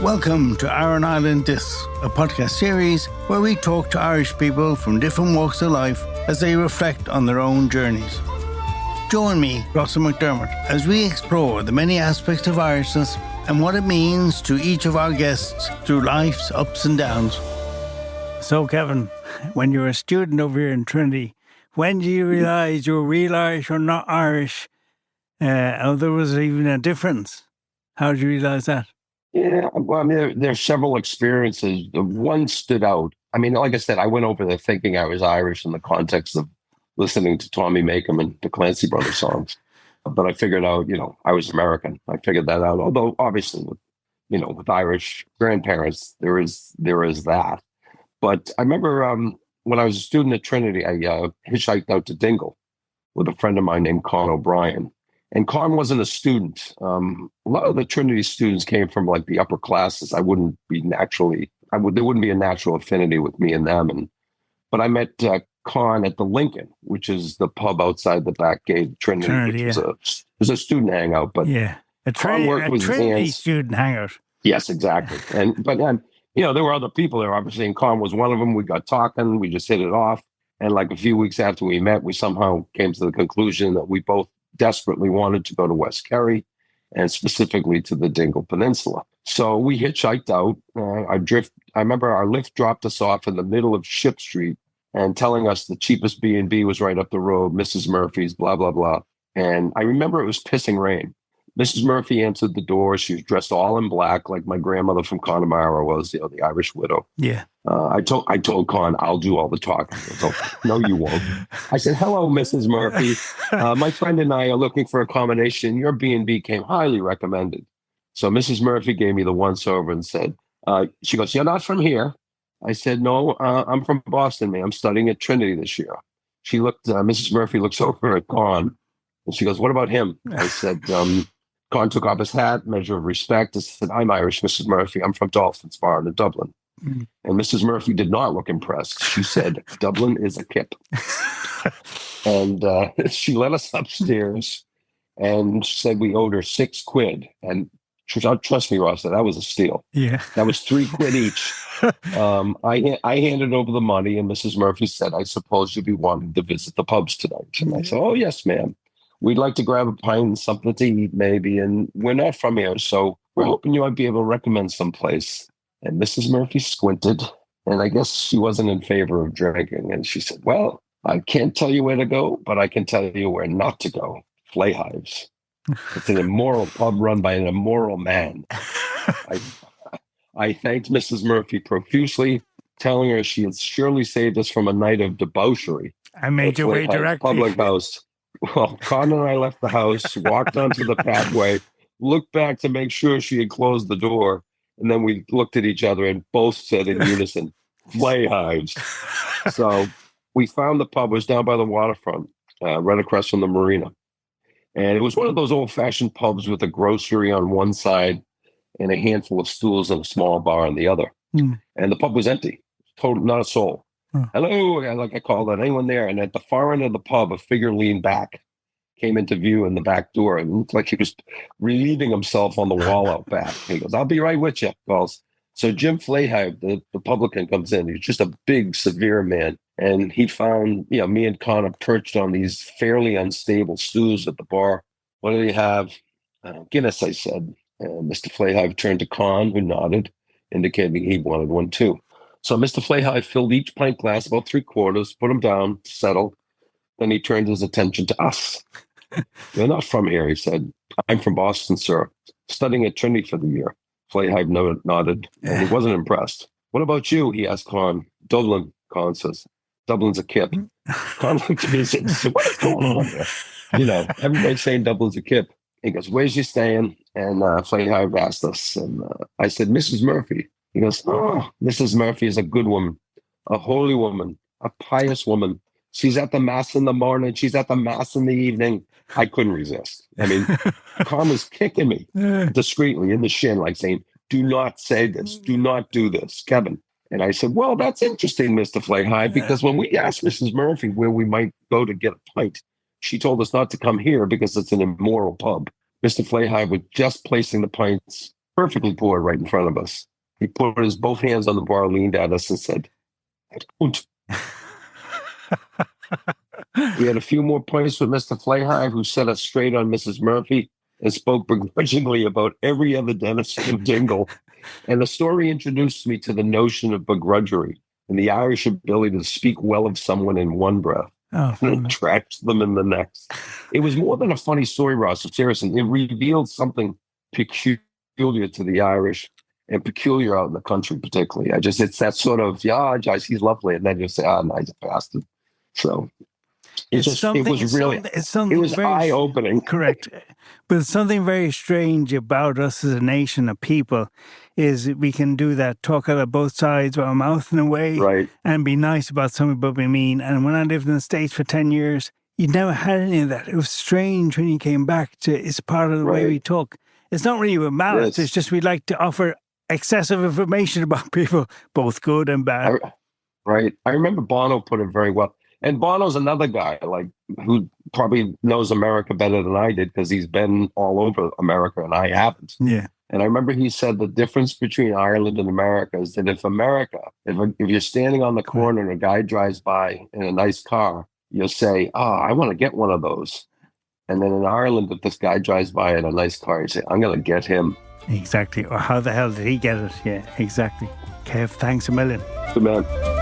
Welcome to Aran Island This, a podcast series where we talk to Irish people from different walks of life as they reflect on their own journeys. Join me, Russell McDermott, as we explore the many aspects of Irishness and what it means to each of our guests through life's ups and downs. So, Kevin, when you were a student over here in Trinity, when did you realise you were real Irish or not Irish? There was even a difference. How did you realise that? Yeah, well, I mean, there's several experiences. The one stood out. I mean, like I said, I went over there thinking I was Irish in the context of listening to Tommy Makem and the Clancy Brothers songs. But I figured out, I was American. I figured that out. Although, obviously, with Irish grandparents, there is that. But I remember when I was a student at Trinity, I hitchhiked out to Dingle with a friend of mine named Con O'Brien. And Con wasn't a student. A lot of the Trinity students came from like the upper classes. There wouldn't be a natural affinity with me and them. But I met Con at the Lincoln, which is the pub outside the back gate of Trinity. It was a student hangout. But yeah, a Trinity student hangout. Yes, exactly. But there were other people there, obviously, and Con was one of them. We got talking. We just hit it off. And like a few weeks after we met, we somehow came to the conclusion that we both desperately wanted to go to West Kerry and specifically to the Dingle Peninsula. So we hitchhiked out. I remember our Lyft dropped us off in the middle of Ship Street and telling us the cheapest B&B was right up the road, Mrs. Murphy's, blah, blah, blah. And I remember it was pissing rain. Mrs. Murphy answered the door. She was dressed all in black, like my grandmother from Connemara was, the Irish widow. Yeah. I told Con, I'll do all the talking. No, you won't. I said, hello, Mrs. Murphy. My friend and I are looking for accommodation. Your B&B came highly recommended. So Mrs. Murphy gave me the once over and said, she goes, you're not from here. I said, no, I'm from Boston, man. I'm studying at Trinity this year. She looked, Mrs. Murphy looks over at Con and she goes, what about him? I said, Con took off his hat, measure of respect. I said, I'm Irish, Mrs. Murphy. I'm from Dolphins Bar in Dublin. Mm. And Mrs. Murphy did not look impressed. She said, Dublin is a kip. And she led us upstairs and said we owed her £6. And trust me, Ross, that was a steal. Yeah. That was £3 each. I handed over the money and Mrs. Murphy said, I suppose you'll be wanting to visit the pubs tonight. And I said, oh, yes, ma'am. We'd like to grab a pint and something to eat, maybe. And we're not from here, so we're hoping you might be able to recommend some place. And Mrs. Murphy squinted, and I guess she wasn't in favor of drinking. And she said, well, I can't tell you where to go, but I can tell you where not to go. Flay Hives. It's an immoral pub run by an immoral man. I thanked Mrs. Murphy profusely, telling her she had surely saved us from a night of debauchery. I made your way directly. Public house. Well, Con and I left the house, walked onto the pathway, looked back to make sure she had closed the door, and then we looked at each other and both said in unison, Flay Hives. So we found the pub. It was down by the waterfront, right across from the marina. And it was one of those old-fashioned pubs with a grocery on one side and a handful of stools and a small bar on the other. Mm. And the pub was empty, not a soul. Hello, like I called out, anyone there? And at the far end of the pub, a figure leaned back, came into view in the back door. It looked like he was relieving himself on the wall out back. He goes, I'll be right with you, calls. So Jim Flayhive, the publican, comes in. He's just a big, severe man. And he found, me and Connor perched on these fairly unstable stools at the bar. What do you have? Guinness, I said. And Mr. Flayhive turned to Con, who nodded, indicating he wanted one too. So Mr. Flayhive filled each pint glass, about 3/4, put them down, settled. Then he turned his attention to us. You're not from here, he said. I'm from Boston, sir. Studying at Trinity for the year. Flayhive nodded, and he wasn't impressed. What about you? He asked Con. Dublin, Con says. Dublin's a kip. Con looked at me and said, what is going on here? Everybody's saying Dublin's a kip. He goes, where's you staying? And Flayhive asked us. And I said, Mrs. Murphy. He goes, oh, Mrs. Murphy is a good woman, a holy woman, a pious woman. She's at the mass in the morning. She's at the mass in the evening. I couldn't resist. I mean, Con was kicking me discreetly in the shin, like saying, do not say this. Do not do this, Kevin. And I said, well, that's interesting, Mr. Flayhive, because when we asked Mrs. Murphy where we might go to get a pint, she told us not to come here because it's an immoral pub. Mr. Flayhive was just placing the pints perfectly poured right in front of us. He put his both hands on the bar, leaned at us, and said, "I don't." We had a few more points with Mr. Flayhigh, who set us straight on Mrs. Murphy and spoke begrudgingly about every other denizen of Dingle. And the story introduced me to the notion of begrudgery and the Irish ability to speak well of someone in one breath and trash them in the next. It was more than a funny story, Ross. Seriously, it revealed something peculiar to the Irish and peculiar out in the country, particularly. It's that sort of, yeah, guys, he's lovely. And then you say, nice bastard. So it was eye-opening. Correct. But something very strange about us as a nation of people is we can do that, talk out of both sides with our mouth in a way, right, and be nice about something but be mean. And when I lived in the States for 10 years, you never had any of that. It was strange when you came back to it's part of the way we talk. It's not really with malice. It's just we like to offer excessive information about people, both good and bad. Right. I remember Bono put it very well. And Bono's another guy who probably knows America better than I did because he's been all over America and I haven't. Yeah. And I remember he said the difference between Ireland and America is that if you're standing on the corner and a guy drives by in a nice car, you'll say, I want to get one of those. And then in Ireland, if this guy drives by in a nice car, you say, I'm going to get him. Exactly. Or how the hell did he get it? Yeah, exactly. Kev, thanks a million. Good man.